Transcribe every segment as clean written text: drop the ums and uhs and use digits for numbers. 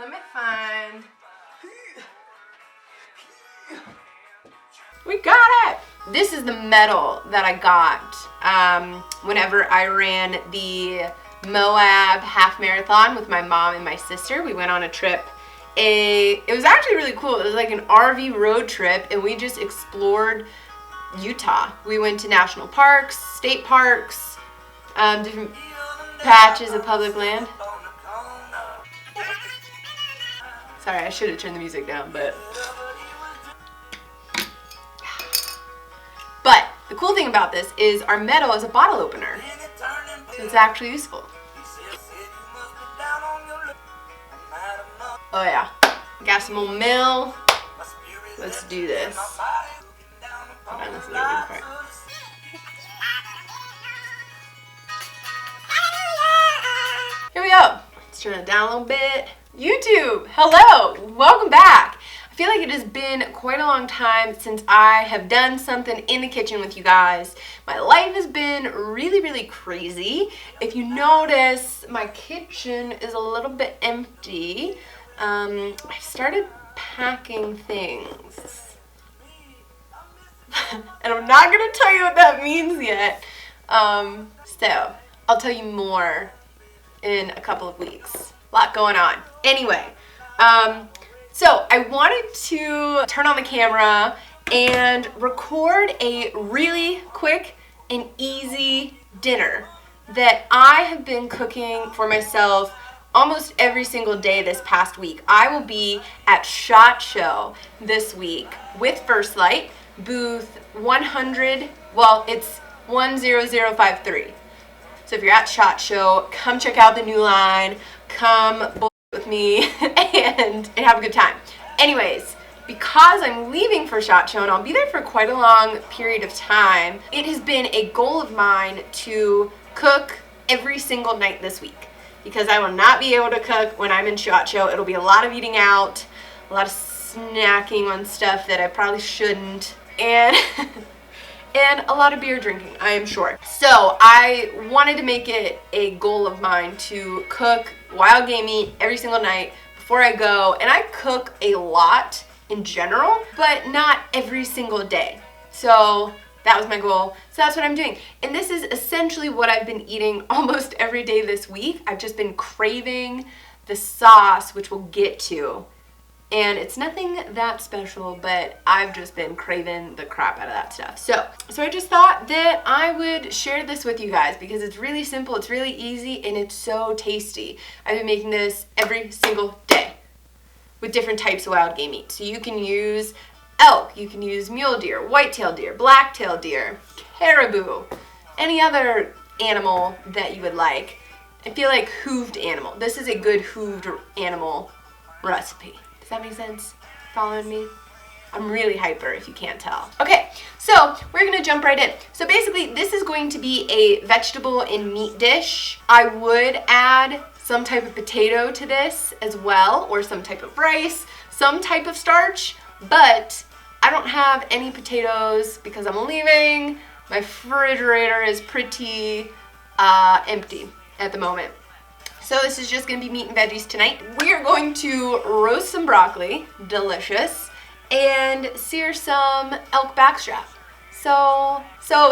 Let me find. We got it! This is the medal that I got whenever I ran the Moab half marathon with my mom and my sister. We went on a trip. It was actually really cool. It was like an RV road trip, and we just explored Utah. We went to national parks, state parks, different patches of public land. Sorry, I should have turned the music down, but the cool thing about this is our medal is a bottle opener, so it's actually useful. Oh yeah, got some more mill. Let's do this. Hold on, this is the good part. Here we go. Let's turn it down a little bit. YouTube, hello, welcome back. I feel like it has been quite a long time since I have done something in the kitchen with you guys. My life has been really crazy. If you notice, my kitchen is a little bit empty. I've started packing things. And I'm not gonna tell you what that means yet. So I'll tell you more in a couple of weeks. A lot going on. Anyway, so I wanted to turn on the camera and record a really quick and easy dinner that I have been cooking for myself almost every single day this past week. I will be at SHOT Show this week with First Light, booth 100, well, it's 10053. So if you're at SHOT Show, come check out the new line, come with me and have a good time. Anyways, because I'm leaving for SHOT Show and I'll be there for quite a long period of time, it has been a goal of mine to cook every single night this week, because I will not be able to cook when I'm in SHOT Show. It'll be a lot of eating out, a lot of snacking on stuff that I probably shouldn't, and and a lot of beer drinking, I am sure. So I wanted to make it a goal of mine to cook wild game meat every single night before I go. And I cook a lot in general, but not every single day. So that was my goal. So that's what I'm doing. And this is essentially what I've been eating almost every day this week. I've just been craving the sauce, which we'll get to. And it's nothing that special, but I've just been craving the crap out of that stuff. So I just thought that I would share this with you guys because it's really simple, it's really easy, and it's so tasty. I've been making this every single day with different types of wild game meat. So you can use elk, you can use mule deer, white-tailed deer, black-tailed deer, caribou, any other animal that you would like. I feel like hooved animal. This is a good hooved animal recipe. Does that make sense? Following me? I'm really hyper if you can't tell. Okay, so we're gonna jump right in. So basically, this is going to be a vegetable and meat dish. I would add some type of potato to this as well, or some type of rice, some type of starch, but I don't have any potatoes because I'm leaving. My refrigerator is pretty empty at the moment. So this is just gonna be meat and veggies tonight. We are going to roast some broccoli, delicious, and sear some elk backstrap. So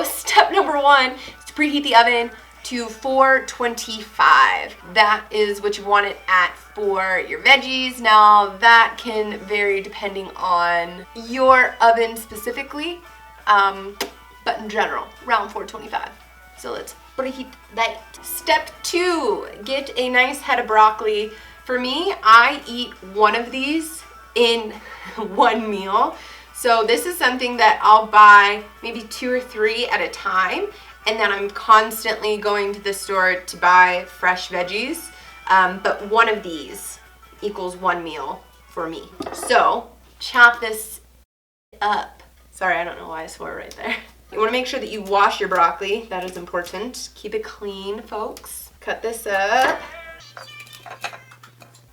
step number one is to preheat the oven to 425. That is what you want it at for your veggies. Now that can vary depending on your oven specifically, but in general, around 425. So let's preheat that. Step two, get a nice head of broccoli. For me, I eat one of these in one meal. So this is something that I'll buy maybe 2 or 3 at a time. And then I'm constantly going to the store to buy fresh veggies. But one of these equals one meal for me. So chop this up. Sorry, I don't know why I swore right there. You want to make sure that you wash your broccoli. That is important. Keep it clean, folks. Cut this up.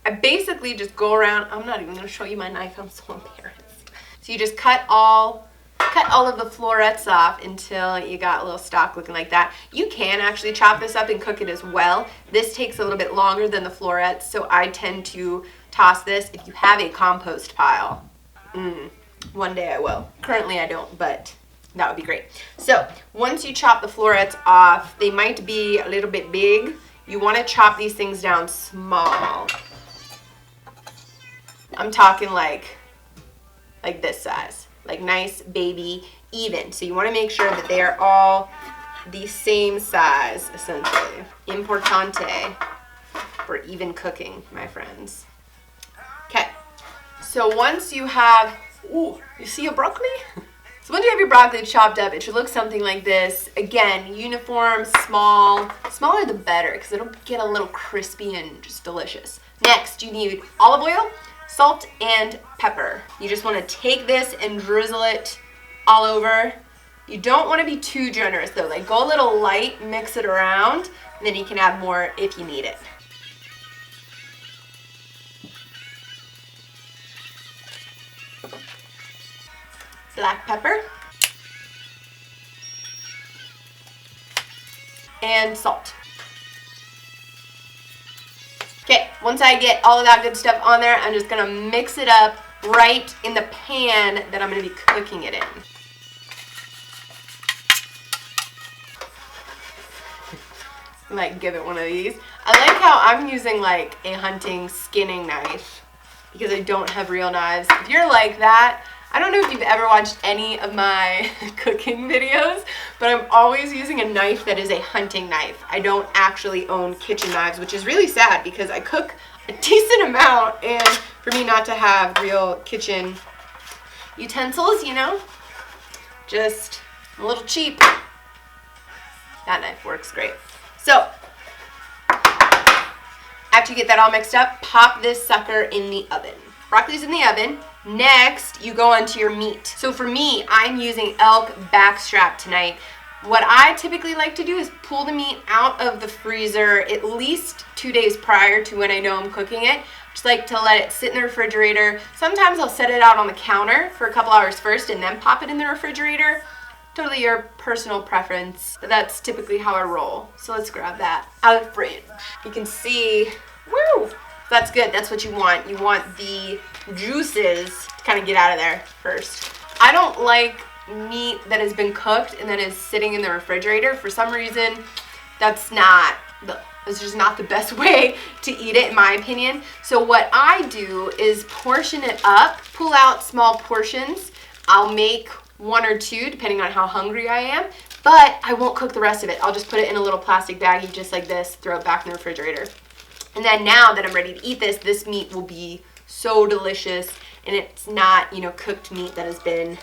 I basically just go around. I'm not even going to show you my knife. I'm so embarrassed. So you just cut all of the florets off until you got a little stalk looking like that. You can actually chop this up and cook it as well. This takes a little bit longer than the florets, so I tend to toss this if you have a compost pile. One day I will. Currently I don't, but that would be great. So once you chop the florets off, they might be a little bit big. You want to chop these things down small. I'm talking like this size, like nice baby even. So you want to make sure that they are all the same size, essentially. Importante for even cooking, my friends. Okay, so once you have, ooh, you see your broccoli? So once you have your broccoli chopped up, it should look something like this. Again, uniform, small. Smaller the better, because it'll get a little crispy and just delicious. Next, you need olive oil, salt, and pepper. You just want to take this and drizzle it all over. You don't want to be too generous though. Like, go a little light, mix it around, and then you can add more if you need it. Black pepper and salt. Okay, once I get all of that good stuff on there, I'm just gonna mix it up right in the pan that I'm gonna be cooking it in. Like, give it one of these. I like how I'm using like a hunting skinning knife because I don't have real knives. If you're like that, I don't know if you've ever watched any of my cooking videos, but I'm always using a knife that is a hunting knife. I don't actually own kitchen knives, which is really sad because I cook a decent amount, and for me not to have real kitchen utensils, you know, just a little cheap. That knife works great. So, after you get that all mixed up, pop this sucker in the oven. Broccoli's in the oven. Next, you go onto your meat. So for me, I'm using elk backstrap tonight. What I typically like to do is pull the meat out of the freezer at least 2 days prior to when I know I'm cooking it. Just like to let it sit in the refrigerator. Sometimes I'll set it out on the counter for a couple hours first and then pop it in the refrigerator. Totally your personal preference, but that's typically how I roll. So let's grab that out of the fridge. You can see, woo! That's good, that's what you want. You want the juices to kind of get out of there first. I don't like meat that has been cooked and then is sitting in the refrigerator. For some reason, it's just not the best way to eat it, in my opinion. So what I do is portion it up, pull out small portions. I'll make 1 or 2 depending on how hungry I am, but I won't cook the rest of it. I'll just put it in a little plastic baggie just like this, throw it back in the refrigerator. And then now that I'm ready to eat this meat will be so delicious, and it's not, you know, cooked meat that has been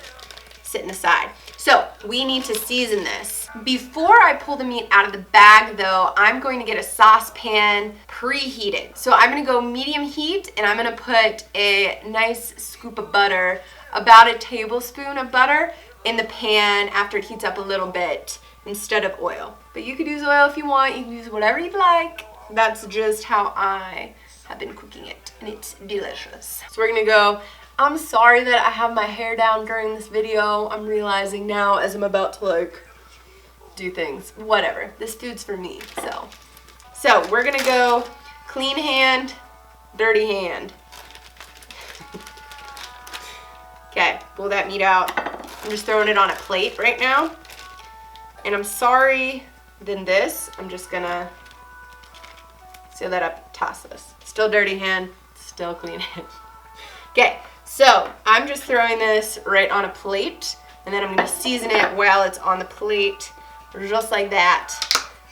sitting aside. So we need to season this. Before I pull the meat out of the bag though, I'm going to get a saucepan preheated. So I'm gonna go medium heat, and I'm gonna put a nice scoop of butter, about a tablespoon of butter, in the pan after it heats up a little bit instead of oil. But you could use oil if you want, you can use whatever you'd like. That's just how I have been cooking it, and it's delicious. So we're gonna go. I'm sorry that I have my hair down during this video. I'm realizing now as I'm about to like do things. Whatever, this food's for me, So we're gonna go clean hand, dirty hand. Okay, pull that meat out. I'm just throwing it on a plate right now. And I'm sorry, then this, I'm just gonna seal that up, toss this. Still dirty hand, still clean hand. Okay, so I'm just throwing this right on a plate, and then I'm gonna season it while it's on the plate, just like that.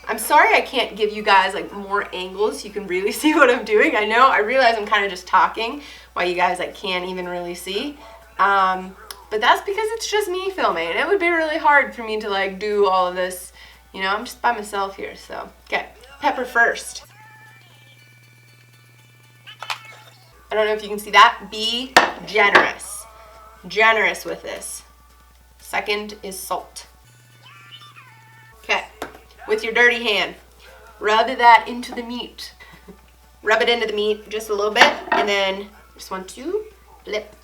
I'm sorry I can't give you guys like more angles so you can really see what I'm doing. I know, I realize I'm kind of just talking while you guys like can't even really see. But that's because it's just me filming, and it would be really hard for me to like do all of this. You know, I'm just by myself here, so. Okay, pepper first. I don't know if you can see that. Be generous. Generous with this. Second is salt. Okay, with your dirty hand, rub that into the meat. Rub it into the meat just a little bit, and then just want to flip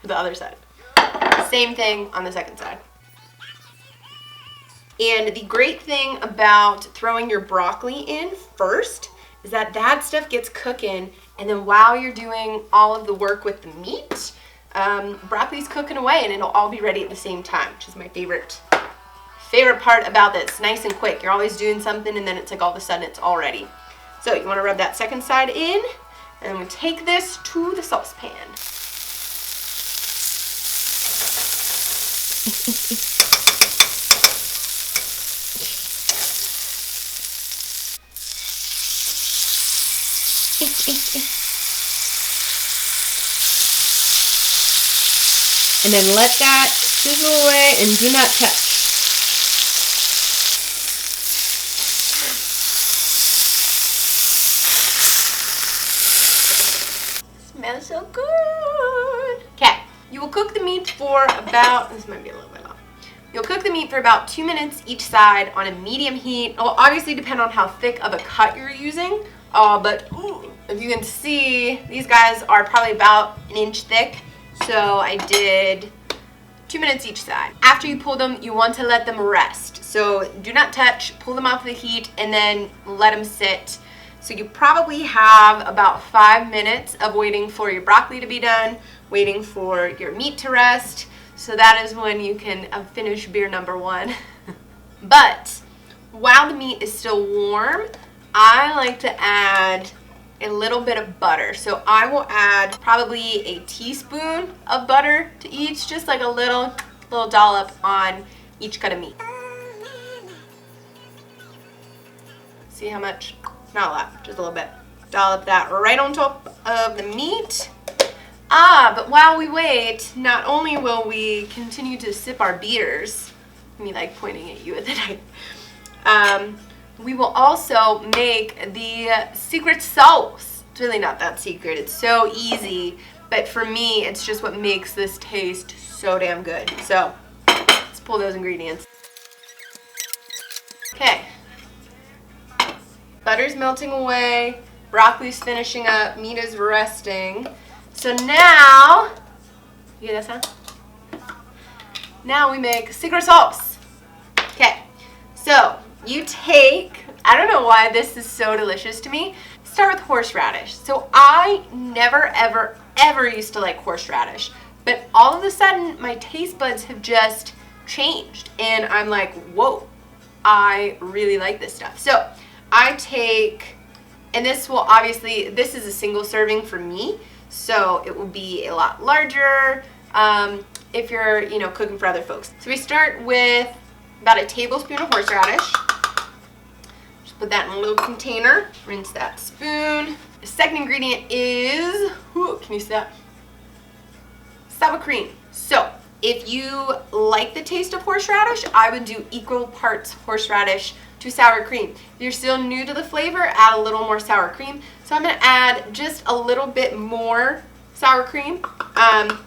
the other side. Same thing on the second side. And the great thing about throwing your broccoli in first is that stuff gets cooking, and then while you're doing all of the work with the meat, broccoli's cooking away, and it'll all be ready at the same time, which is my favorite part about this. Nice and quick. You're always doing something, and then it's like all of a sudden it's all ready. So you want to rub that second side in, and I'm going to take this to the saucepan. And then let that sizzle away and do not touch. Smells so good. Okay, you will cook the meat for about, this might be a little bit off. You'll cook the meat for about 2 minutes each side on a medium heat. It'll obviously depend on how thick of a cut you're using, but if you can see, these guys are probably about 1 inch thick. So I did 2 minutes each side. After you pull them, you want to let them rest. So do not touch, pull them off the heat, and then let them sit. So you probably have about 5 minutes of waiting for your broccoli to be done, waiting for your meat to rest. So that is when you can finish beer number 1. But while the meat is still warm, I like to add a little bit of butter. So I will add probably a teaspoon of butter to each, just like a little dollop on each cut of meat. See how much? Not a lot, just a little bit. Dollop that right on top of the meat. But while we wait, not only will we continue to sip our beers, me like pointing at you with the knife, we will also make the secret sauce. It's really not that secret. It's so easy. But for me, it's just what makes this taste so damn good. So let's pull those ingredients. Okay. Butter's melting away. Broccoli's finishing up. Meat is resting. So now, you hear that sound? Now we make secret sauce. Okay. So you take, I don't know why this is so delicious to me. Start with horseradish. So I never, ever, ever used to like horseradish, but all of a sudden my taste buds have just changed, and I'm like, whoa, I really like this stuff. So I take, and this will obviously, this is a single serving for me, so it will be a lot larger if you're, cooking for other folks. So we start with about a tablespoon of horseradish. Just put that in a little container. Rinse that spoon. The second ingredient is, can you see that? Sour cream. So if you like the taste of horseradish, I would do equal parts horseradish to sour cream. If you're still new to the flavor, add a little more sour cream. So I'm going to add just a little bit more sour cream. I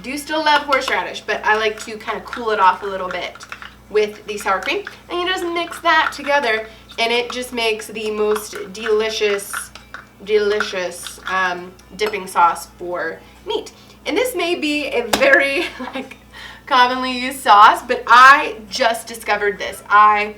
do still love horseradish, but I like to kind of cool it off a little bit with the sour cream. And you just mix that together, and it just makes the most delicious dipping sauce for meat. And this may be a very commonly used sauce, but I just discovered this. I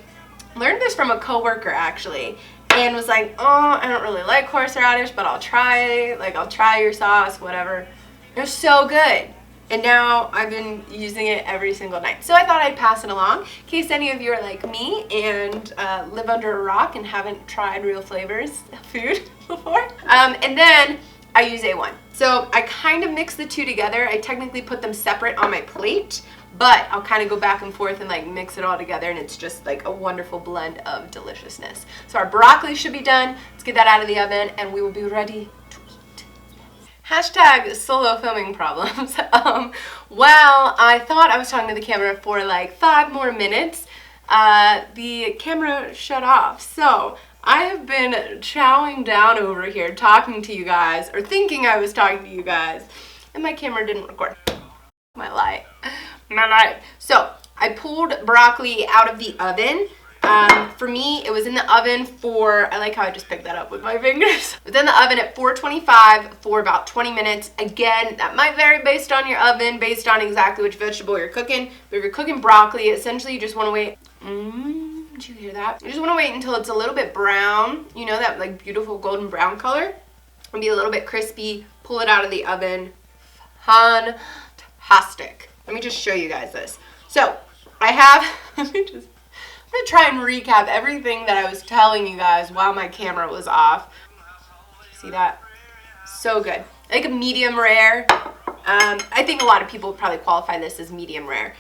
learned this from a coworker actually, and was like, oh, I don't really like horseradish, but I'll try your sauce, whatever. It was so good. And now I've been using it every single night. So I thought I'd pass it along in case any of you are like me and live under a rock and haven't tried real flavors of food before. And then I use A1. So I kind of mix the two together. I technically put them separate on my plate, but I'll kind of go back and forth and mix it all together, and it's just like a wonderful blend of deliciousness. So our broccoli should be done. Let's get that out of the oven and we will be ready to eat. Hashtag solo filming problems. Well, I thought I was talking to the camera for like 5 more minutes. The camera shut off. So I have been chowing down over here talking to you guys, or thinking I was talking to you guys, and my camera didn't record. My light. So I pulled broccoli out of the oven. For me, it was in the oven for, I like how I just picked that up with my fingers. It was in the oven at 425 for about 20 minutes. Again, that might vary based on your oven, based on exactly which vegetable you're cooking. But if you're cooking broccoli, essentially you just want to wait. Did you hear that? You just want to wait until it's a little bit brown. You know, that like beautiful golden brown color. And be a little bit crispy. Pull it out of the oven. Fantastic. Let me just show you guys this. So, I have, I'm going to try and recap everything that I was telling you guys while my camera was off. See that? So good. Like a medium rare. I think a lot of people probably qualify this as medium rare.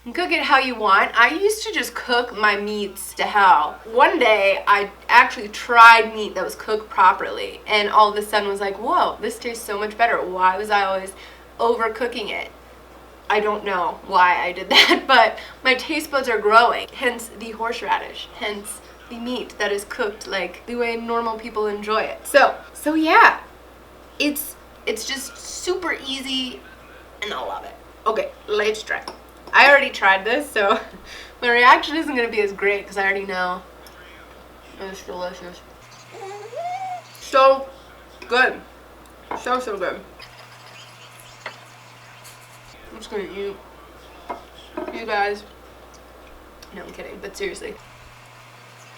You can cook it how you want. I used to just cook my meats to hell. One day, I actually tried meat that was cooked properly, and all of a sudden was like, whoa, this tastes so much better. Why was I always overcooking it? I don't know why I did that, but my taste buds are growing. Hence the horseradish, hence the meat that is cooked like the way normal people enjoy it. So yeah, it's just super easy, and I love it. Okay, let's try. I already tried this, so my reaction isn't going to be as great because I already know it's delicious. So good. So good. I'm just going to eat. You guys. No, I'm kidding, but seriously.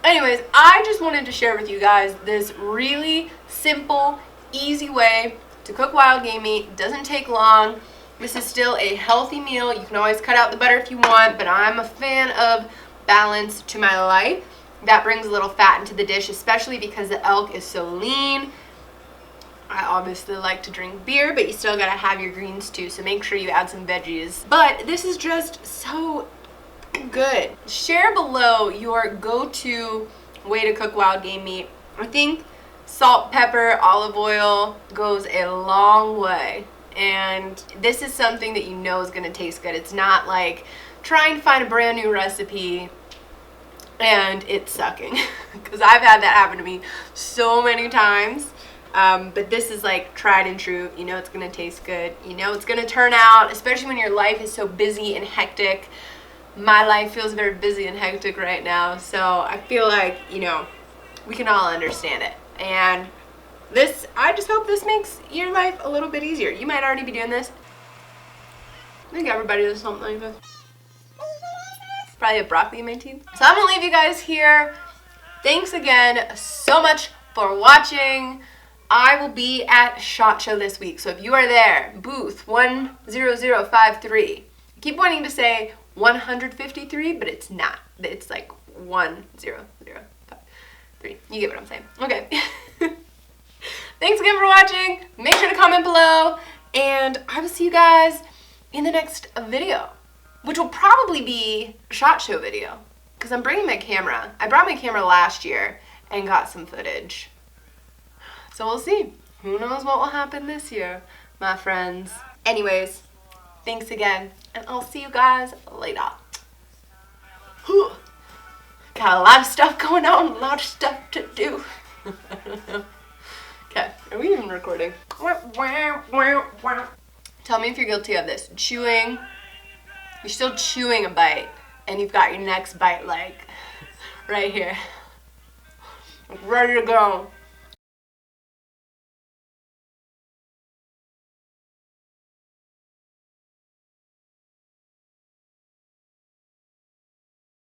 Anyways, I just wanted to share with you guys this really simple, easy way to cook wild game meat. It doesn't take long. This is still a healthy meal. You can always cut out the butter if you want, but I'm a fan of balance to my life. That brings a little fat into the dish, especially because the elk is so lean. I obviously like to drink beer, but you still gotta have your greens too, so make sure you add some veggies. But this is just so good. Share below your go-to way to cook wild game meat. I think salt, pepper, olive oil goes a long way. And this is something that you know is going to taste good. It's not like trying to find a brand new recipe and it's sucking. Because I've had that happen to me so many times. But this is like tried and true. You know it's going to taste good. You know it's going to turn out, especially when your life is so busy and hectic. My life feels very busy and hectic right now. So I feel like, you know, we can all understand it. And I just hope this makes your life a little bit easier. You might already be doing this. I think everybody does something like this. Probably have broccoli in my teeth. So I'm gonna leave you guys here. Thanks again so much for watching. I will be at SHOT Show this week. So if you are there, booth 10053. I keep wanting to say 153, but it's not. It's like 10053. You get what I'm saying. Okay. Thanks again for watching. Make sure to comment below, and I will see you guys in the next video, which will probably be a SHOT Show video, because I'm bringing my camera. I brought my camera last year and got some footage. So we'll see. Who knows what will happen this year, my friends. Anyways, thanks again, and I'll see you guys later. Whew. Got a lot of stuff going on, a lot of stuff to do. Okay, are we even recording? Tell me if you're guilty of this. Chewing, you're still chewing a bite, and you've got your next bite like right here. Ready to go.